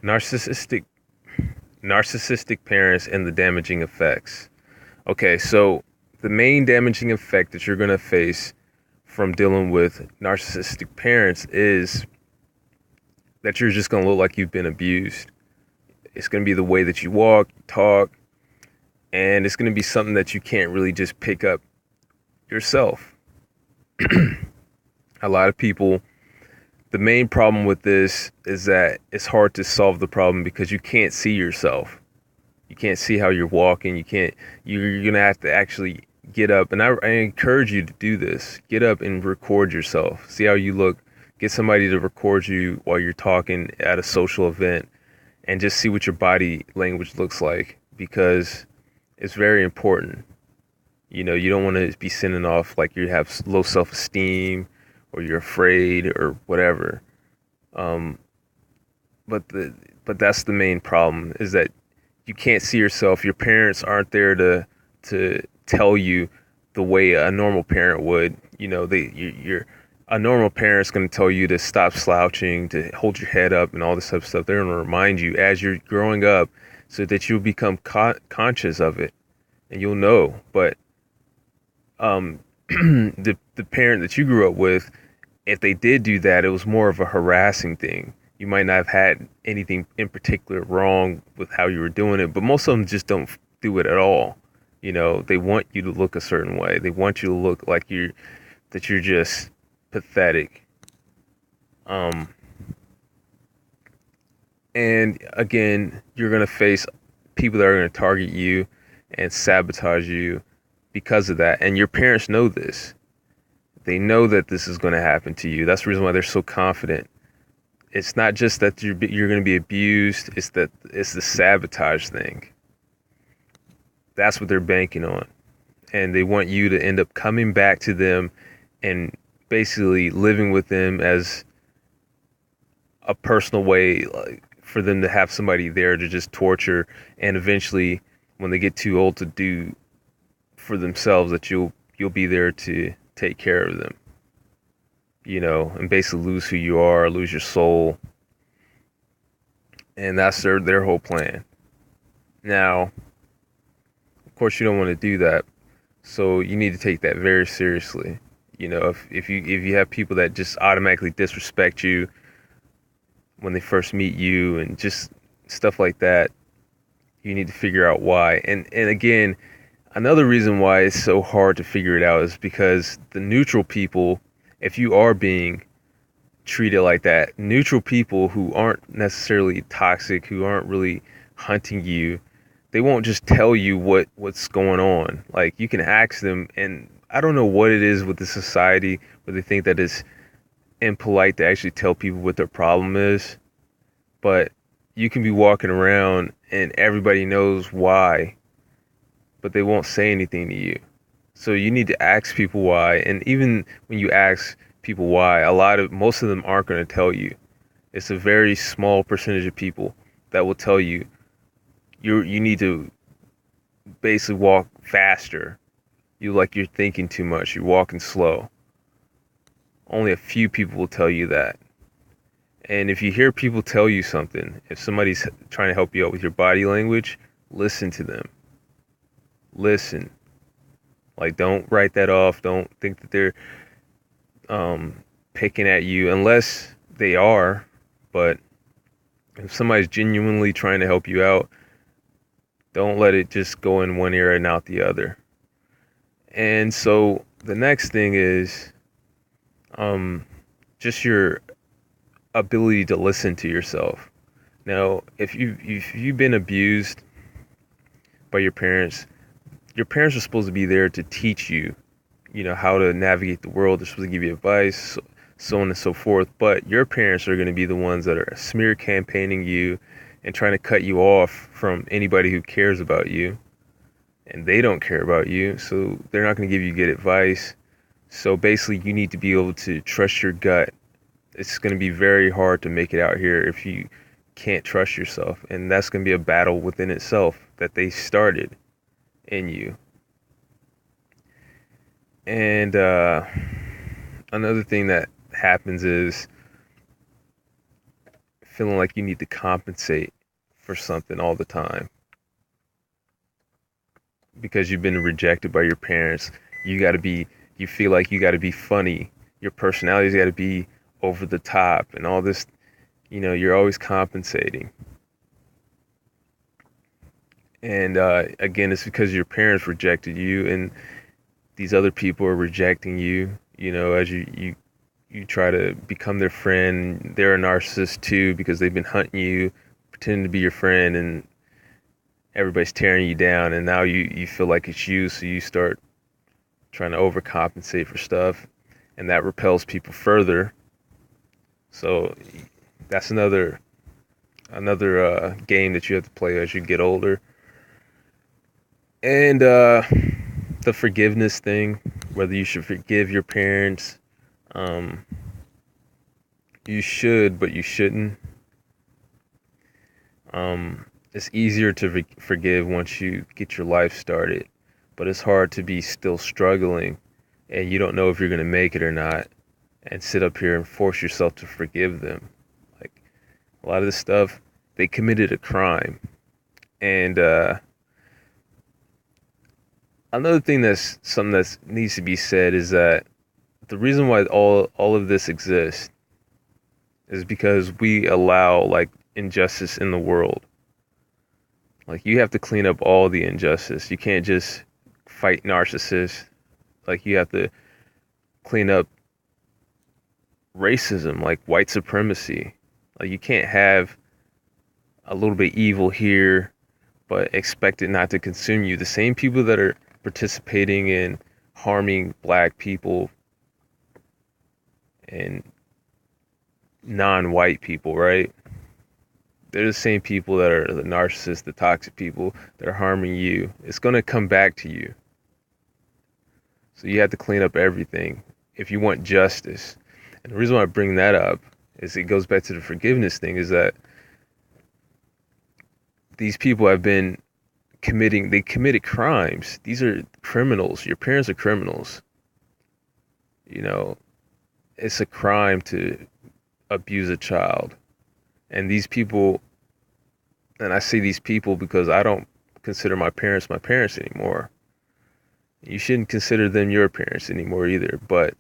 Narcissistic narcissistic parents and the damaging effects. Okay, so the main damaging effect that you're going to face from dealing with narcissistic parents is that you're just going to look like you've been abused. It's going to be the way that you walk, talk, and it's going to be something that you can't really just pick up yourself. A lot of people, the main problem with this is that it's hard to solve the problem because you can't see yourself. You can't see how you're walking. You're going to have to actually get up. And I encourage you to do this. Get up and record yourself. See how you look. Get somebody to record you while you're talking at a social event and just see what your body language looks like, because it's very important. You know, you don't want to be sending off like you have low self-esteem or you're afraid or whatever. Um, but that's the main problem, is that you can't see yourself. Your parents aren't there to tell you the way a normal parent would. You know, you're a normal parent's going to tell you to stop slouching, to hold your head up, and all this type of stuff. They're going to remind you as you're growing up, so that you'll become conscious of it and you'll know. But the parent that you grew up with, if they did do that, it was more of a harassing thing. You might not have had anything in particular wrong with how you were doing it, but most of them just don't do it at all. You know, they want you to look a certain way. They want you to look like you're just pathetic. Um, and again, you're gonna face people that are gonna target you and sabotage you because of that. And your parents know this. They know that this is going to happen to you. That's the reason why they're so confident. It's not just that you're going to be abused. It's the sabotage thing. That's what they're banking on. And they want you to end up coming back to them and basically living with them as a personal way, like, for them to have somebody there to just torture, and eventually when they get too old to do for themselves, that you'll be there to take care of them, you know, and basically lose who you are, lose your soul. And that's their whole plan. Now, of course, you don't want to do that, so you need to take that very seriously. You know, if you have people that just automatically disrespect you when they first meet you and just stuff like that, you need to figure out why. And again, another reason why it's so hard to figure it out is because the neutral people, if you are being treated like that, neutral people who aren't necessarily toxic, who aren't really hunting you, they won't just tell you what's going on. Like, you can ask them, and I don't know what it is with the society where they think that it's impolite to actually tell people what their problem is, but you can be walking around and everybody knows why, but they won't say anything to you. So you need to ask people why. And even when you ask people why, most of them aren't going to tell you. It's a very small percentage of people that will tell you you need to basically walk faster. You're thinking too much. You're walking slow. Only a few people will tell you that. And if you hear people tell you something, if somebody's trying to help you out with your body language, listen to them. Listen. Like, don't write that off. Don't think that they're picking at you, unless they are. But if somebody's genuinely trying to help you out, don't let it just go in one ear and out the other. And so the next thing is just your ability to listen to yourself. Now, if you've been abused by your parents are supposed to be there to teach you, you know, how to navigate the world. They're supposed to give you advice, so on and so forth. But your parents are going to be the ones that are smear campaigning you and trying to cut you off from anybody who cares about you. And they don't care about you, so they're not going to give you good advice. So basically, you need to be able to trust your gut. It's going to be very hard to make it out here if you can't trust yourself. And that's going to be a battle within itself that they started in you. And another thing that happens is feeling like you need to compensate for something all the time because you've been rejected by your parents. You feel like you got to be funny. Your personality's got to be over the top and all this, you're always compensating. And again, it's because your parents rejected you and these other people are rejecting you, as you try to become their friend. They're a narcissist too because they've been hunting you, pretending to be your friend, and everybody's tearing you down. And now you feel like it's you, so you start trying to overcompensate for stuff, and that repels people further. So that's another game that you have to play as you get older. And the forgiveness thing, whether you should forgive your parents, um, you should, but you shouldn't. It's easier to forgive once you get your life started, but it's hard to be still struggling and you don't know if you're going to make it or not, and sit up here and force yourself to forgive them. Like a lot of this stuff, they committed a crime. And another thing that's something that needs to be said is that the reason why all of this exists is because we allow like injustice in the world. Like you have to clean up all the injustice. You can't just fight narcissists. Like you have to clean up racism, like white supremacy. Like you can't have a little bit evil here, but expect it not to consume you. The same people that are participating in harming black people and non-white people, right? They're the same people that are the narcissists, the toxic people that are harming you. It's going to come back to you. So you have to clean up everything if you want justice. And the reason why I bring that up is it goes back to the forgiveness thing, is that these people have been they committed crimes. These are criminals. Your parents are criminals. It's a crime to abuse a child. And these people, and I say these people because I don't consider my parents anymore. You shouldn't consider them your parents anymore either. But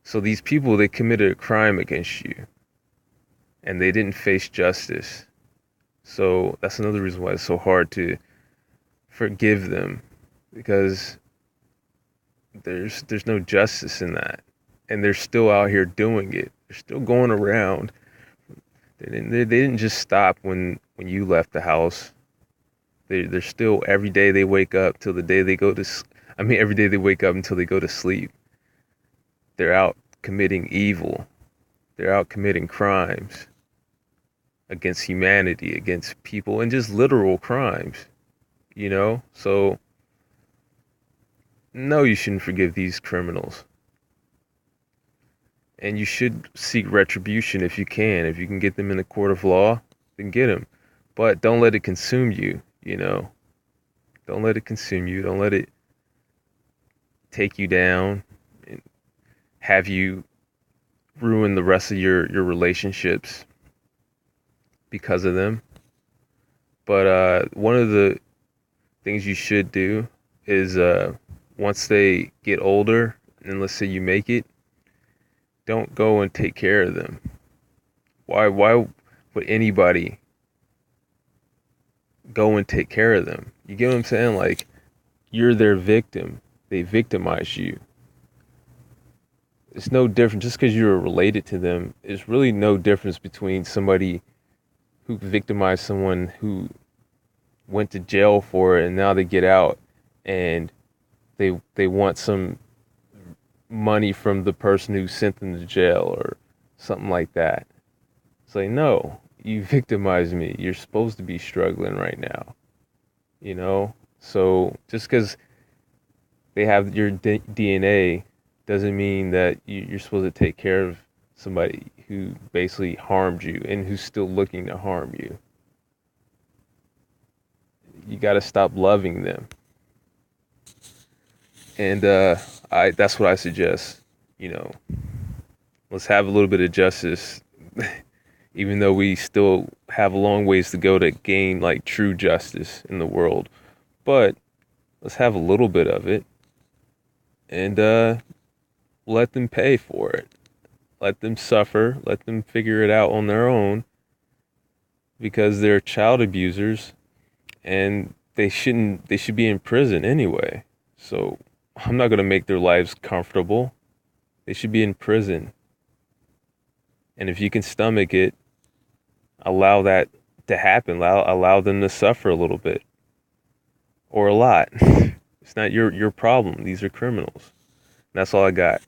so these people, they committed a crime against you and they didn't face justice. So that's another reason why it's so hard to forgive them, because there's no justice in that. And they're still out here doing it. They're still going around. They didn't just stop when you left the house. They're still, every day they wake up till the day they go to, every day they wake up until they go to sleep. They're out committing evil. They're out committing crimes against humanity, against people, and just literal crimes, So, no, you shouldn't forgive these criminals. And you should seek retribution if you can. If you can get them in the court of law, then get them. But don't let it consume you, Don't let it consume you. Don't let it take you down and have you ruin the rest of your relationships because of them. But one of the things you should do is once they get older, and let's say you make it, don't go and take care of them. Why would anybody go and take care of them? You get what I'm saying? Like, you're their victim. They victimize you. It's no different. Just because you're related to them, there's really no difference between somebody who victimized someone who went to jail for it and now they get out and they want some money from the person who sent them to jail or something like that. It's like, no, you victimized me. You're supposed to be struggling right now, So just because they have your DNA doesn't mean that you're supposed to take care of somebody who basically harmed you and who's still looking to harm you. You got to stop loving them. And that's what I suggest. Let's have a little bit of justice. even though we still have a long ways to go to gain like true justice in the world. But let's have a little bit of it, and let them pay for it. Let them suffer. Let them figure it out on their own, because they're child abusers, and they should be in prison anyway. So I'm not going to make their lives comfortable. They should be in prison. And if you can stomach it, allow that to happen. Allow them to suffer a little bit or a lot. It's not your problem. These are criminals. That's all I got.